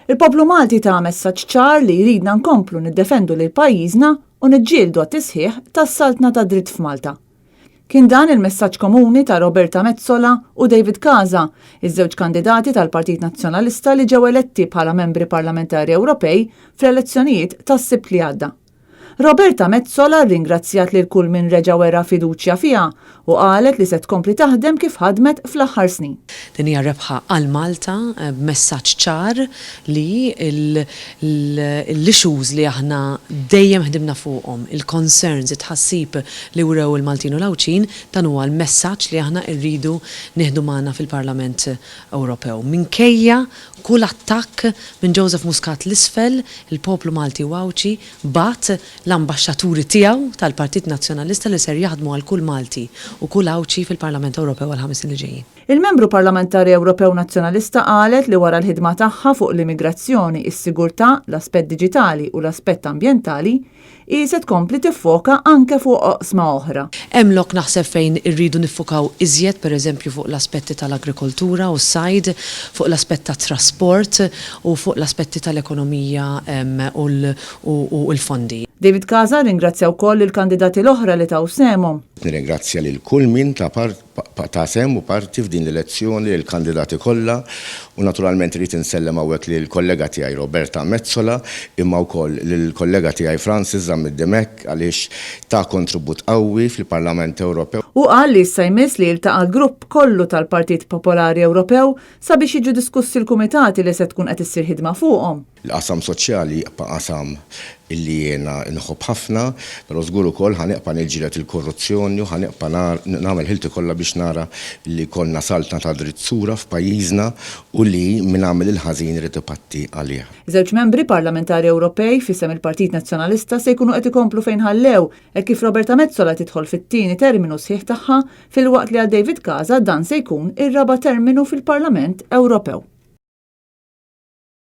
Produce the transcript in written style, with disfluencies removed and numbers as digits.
Il-poplu Malti ta' messaġġ ċar li jridna nkomplu niddefendu lil pajjiżna u niġġieldu għat-tisħiħ tas-saltna ta' dritt f'Malta. Kien dan il-messaġġ komuni ta' Roberta Metsola u David Casa, iż-żewġ kandidati tal-Partit Nazzjonalista li ġew eletti bħala membri parlamentari Ewropej fl-elezzjonijiet tas-Sibt li għadda. Roberta Metsola ringrazzjat lil kull min reġa' wera fiduċja fiha u qalet li se tkompli taħdem kif ħadmet fl-aħħar snin. Din hija rebħa għal Malta b'messaġġ ċar li l-issues li aħna dejjem ħdimna fuqhom, il-concerns, it-ħassib li wrew il-Maltin u l-Awċin, dan huwa l-messaġġ li aħna rridu nieħdu magħna fil-Parlament Ewropew. Minkejja kull attakk minn Joseph Muscat l-isfel, il-poplu Malti u Awċi bat l-ambaxxaturi tiegħu tal-Partit Nazzjonalista li ser jaħdmu għal kull Malti u kull Awċi fil-Parlament Ewropew għal 5 snin li ġejjin. Il-membru parlamentari Ewropew Nazzjonalista qalet li wara l-ħidma tagħha fuq l-immigrazzjoni, is-sigurtà, l-aspett diġitali u l-aspett ambjentali, se tkompli tiffoka anke fuq oqsma oħra. Hemm lok naħseb fejn irridu niffukaw iżjed pereżempju fuq l-aspetti tal-agrikoltura u s-sajd, fuq l-aspett tat-trasport u fuq l-aspetti tal-ekonomija u l-fondi. David Casa ringrazzja wkoll il-kandidati l-oħra li taw semhom. Nirringrazzja lil kull min ta' sem u parti f'din l-elezzjoni lill-kandidati kollha u naturalment irid insellem hawnhekk lill-kollega tiegħi Roberta Metsola imma wkoll lill-kollega tiegħi Francis Zamid-Demek għaliex ta' kontribut qawwi fil-Parlament Ewropew. U qal li issa jmiss li jiltaqa' l-grupp kollu tal-Partit Popolari Ewropew sabiex jiġu diskussi l-kumitati li se tkun qed issir ħidma fuqhom. Il-qasam soċjali jibqa' qasam illi jiena inħobb ħafna, però żgur ukoll ħaneqpa' niġġieled il-korruzzjoni u ħaneqpa' nagħmel ħilti kollha biex nara li konna saltna ta' dritt sura f'pajjiżna u li min għamel il-ħażin irid ipatti għalih. Żewġ membri parlamentari Ewropej f'isem il-Partit Nazzjonalista se jkunu qed ikomplu fejn ħallew hekk kif Roberta Metsola tidħol fit-tieni terminu sħiħ tagħha filwaqt li għal David Casa dan se jkun ir-raba' terminu fil-Parlament Ewropew.